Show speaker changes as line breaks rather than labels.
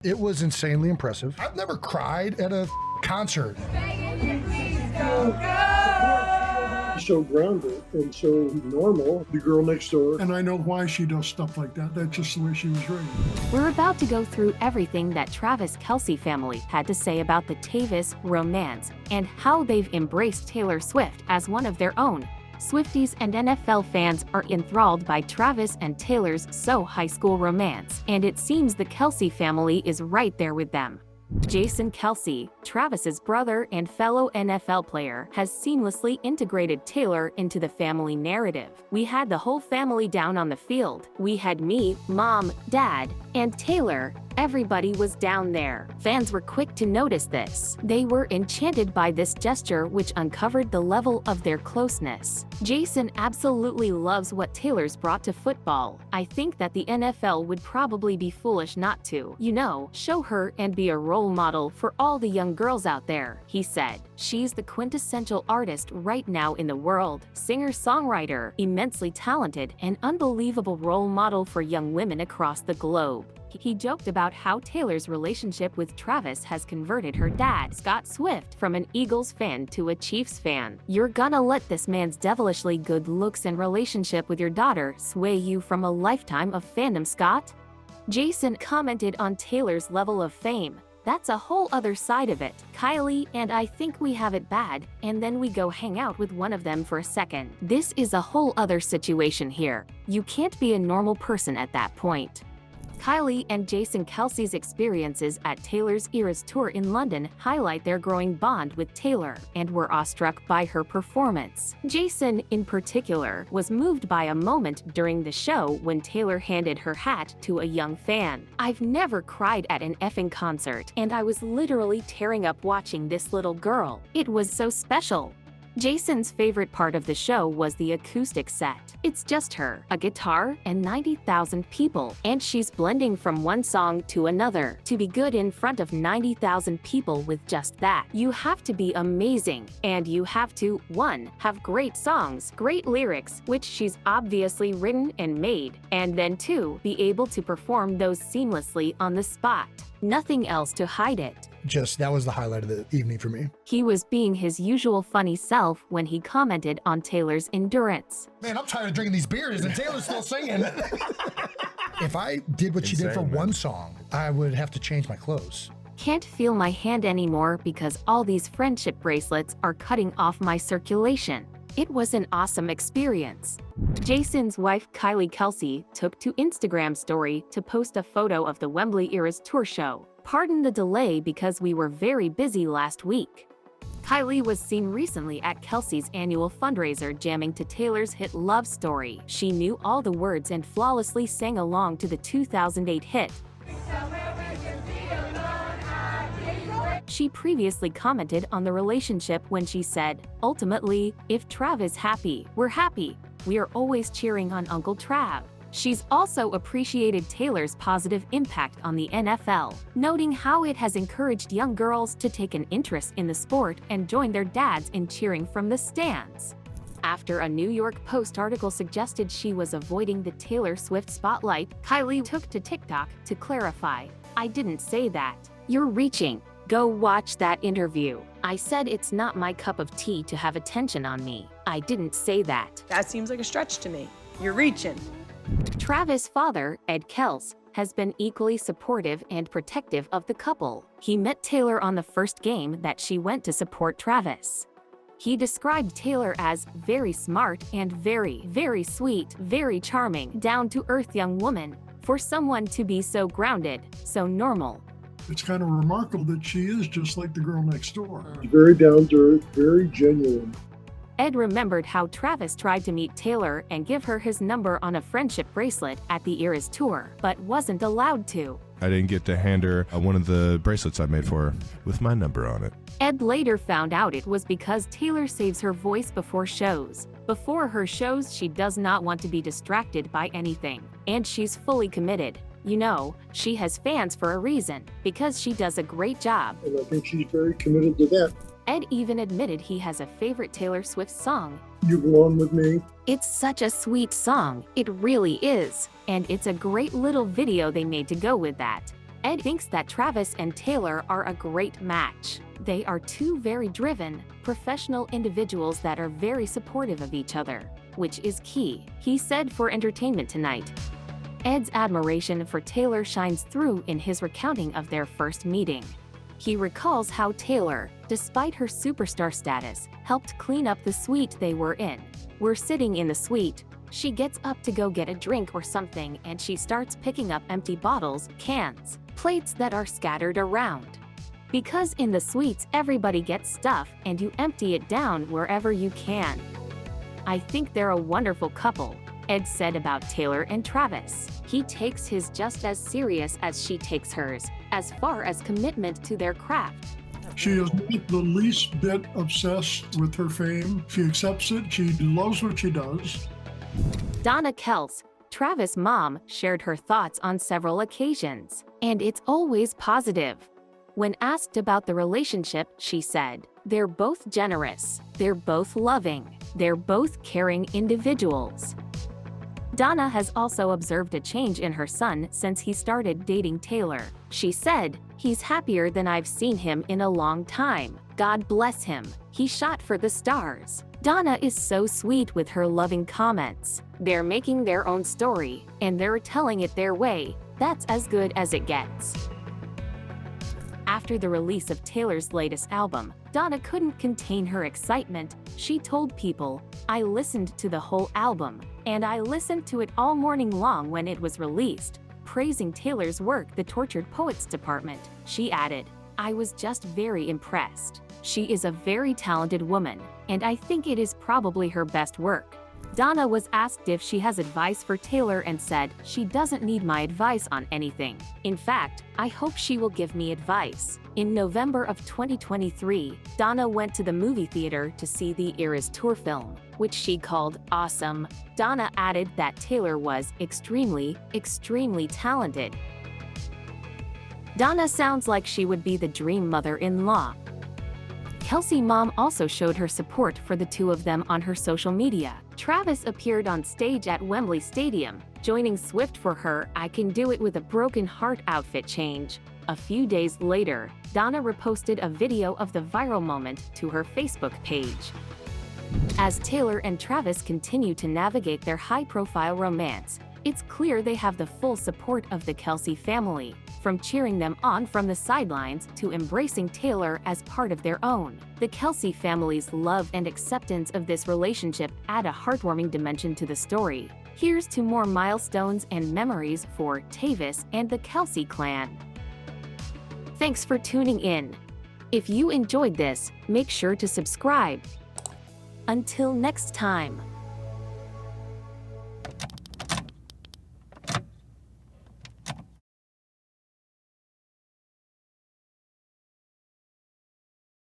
It was insanely impressive. I've never cried at a concert.
So grounded and so normal, the girl next door.
And I know why she does stuff like that. That's just the way she was raised.
We're about to go through everything that Travis Kelce family had to say about the Tavis romance and how they've embraced Taylor Swift as one of their own. Swifties and NFL fans are enthralled by Travis and Taylor's high school romance, and it seems the Kelce family is right there with them. Jason Kelce, Travis's brother and fellow NFL player, has seamlessly integrated Taylor into the family narrative. We had the whole family down on the field. We had me, mom, dad, and Taylor. Everybody was down there. Fans were quick to notice this. They were enchanted by this gesture, which uncovered the level of their closeness. Jason absolutely loves what Taylor's brought to football. I think that the NFL would probably be foolish not to, show her and be a role model for all the young girls out there, he said. She's the quintessential artist right now in the world, singer-songwriter, immensely talented, and unbelievable role model for young women across the globe. He joked about how Taylor's relationship with Travis has converted her dad, Scott Swift, from an Eagles fan to a Chiefs fan. You're gonna let this man's devilishly good looks and relationship with your daughter sway you from a lifetime of fandom, Scott? Jason commented on Taylor's level of fame. That's a whole other side of it. Kylie and I think we have it bad, and then we go hang out with one of them for a second. This is a whole other situation here. You can't be a normal person at that point. Kylie and Jason Kelce's experiences at Taylor's Eras Tour in London highlight their growing bond with Taylor and were awestruck by her performance. Jason, in particular, was moved by a moment during the show when Taylor handed her hat to a young fan. "I've never cried at an effing concert, and I was literally tearing up watching this little girl. It was so special." Jason's favorite part of the show was the acoustic set. It's just her, a guitar, and 90,000 people, and she's blending from one song to another. To be good in front of 90,000 people with just that, you have to be amazing, and you have to, 1, have great songs, great lyrics, which she's obviously written and made, and then 2, be able to perform those seamlessly on the spot. Nothing else to hide it.
That was the highlight of the evening for me.
He was being his usual funny self when he commented on Taylor's endurance.
Man, I'm tired of drinking these beers and Taylor's still singing. If I did what she did for one song, I would have to change my clothes.
Can't feel my hand anymore because all these friendship bracelets are cutting off my circulation. It was an awesome experience. Jason's wife Kylie Kelce took to Instagram story to post a photo of the Wembley Eras Tour show. "Pardon the delay because we were very busy last week." Kylie was seen recently at Kelce's annual fundraiser jamming to Taylor's hit Love Story. She knew all the words and flawlessly sang along to the 2008 hit. She previously commented on the relationship when she said, "Ultimately, if Trav is happy, we're happy. We are always cheering on Uncle Trav." She's also appreciated Taylor's positive impact on the NFL, noting how it has encouraged young girls to take an interest in the sport and join their dads in cheering from the stands. After a New York Post article suggested she was avoiding the Taylor Swift spotlight, Kylie took to TikTok to clarify, "I didn't say that. You're reaching. Go watch that interview. I said it's not my cup of tea to have attention on me. I didn't say that."
That seems like a stretch to me. You're reaching.
Travis' father, Ed Kelce, has been equally supportive and protective of the couple. He met Taylor on the first game that she went to support Travis. He described Taylor as very smart and very, very sweet, very charming, down-to-earth young woman. For someone to be so grounded, so normal.
It's kind of remarkable that she is just like the girl next door.
Very down to earth, very genuine.
Ed remembered how Travis tried to meet Taylor and give her his number on a friendship bracelet at the Eras Tour, but wasn't allowed to.
I didn't get to hand her one of the bracelets I made for her with my number on it.
Ed later found out it was because Taylor saves her voice before shows. Before her shows, she does not want to be distracted by anything, and she's fully committed. She has fans for a reason, because she does a great job.
And I think she's very committed to that.
Ed even admitted he has a favorite Taylor Swift song.
"You Belong With Me."
It's such a sweet song, it really is, and it's a great little video they made to go with that. Ed thinks that Travis and Taylor are a great match. They are two very driven, professional individuals that are very supportive of each other, which is key, he said for Entertainment Tonight. Ed's admiration for Taylor shines through in his recounting of their first meeting. He recalls how Taylor, despite her superstar status, helped clean up the suite they were in. We're sitting in the suite. She gets up to go get a drink or something and she starts picking up empty bottles, cans, plates that are scattered around. Because in the suites everybody gets stuff and you empty it down wherever you can. I think they're a wonderful couple, Ed said about Taylor and Travis. He takes his just as serious as she takes hers, as far as commitment to their craft.
She is not the least bit obsessed with her fame. She accepts it. She loves what she does.
Donna Kelce, Travis' mom, shared her thoughts on several occasions, and it's always positive. When asked about the relationship, she said, "They're both generous, they're both loving, they're both caring individuals." Donna has also observed a change in her son since he started dating Taylor. She said, "He's happier than I've seen him in a long time. God bless him. He shot for the stars." Donna is so sweet with her loving comments. They're making their own story, and they're telling it their way. That's as good as it gets. After the release of Taylor's latest album, Donna couldn't contain her excitement. She told People, "I listened to the whole album, and I listened to it all morning long when it was released." Praising Taylor's work, the Tortured Poets Department, she added, "I was just very impressed. She is a very talented woman, and I think it is probably her best work." Donna was asked if she has advice for Taylor and said, "She doesn't need my advice on anything. In fact, I hope she will give me advice." In November of 2023, Donna went to the movie theater to see the Eras Tour film, which she called awesome. Donna added that Taylor was extremely talented. Donna sounds like she would be the dream mother-in-law. Kelce mom also showed her support for the two of them on her social media. Travis appeared on stage at Wembley Stadium, joining Swift for her "I Can Do It with a Broken Heart" outfit change. A few days later, Donna reposted a video of the viral moment to her Facebook page. As Taylor and Travis continue to navigate their high-profile romance, it's clear they have the full support of the Kelce family, from cheering them on from the sidelines to embracing Taylor as part of their own. The Kelce family's love and acceptance of this relationship add a heartwarming dimension to the story. Here's to more milestones and memories for Tavis and the Kelce clan. Thanks for tuning in. If you enjoyed this, make sure to subscribe. Until next time.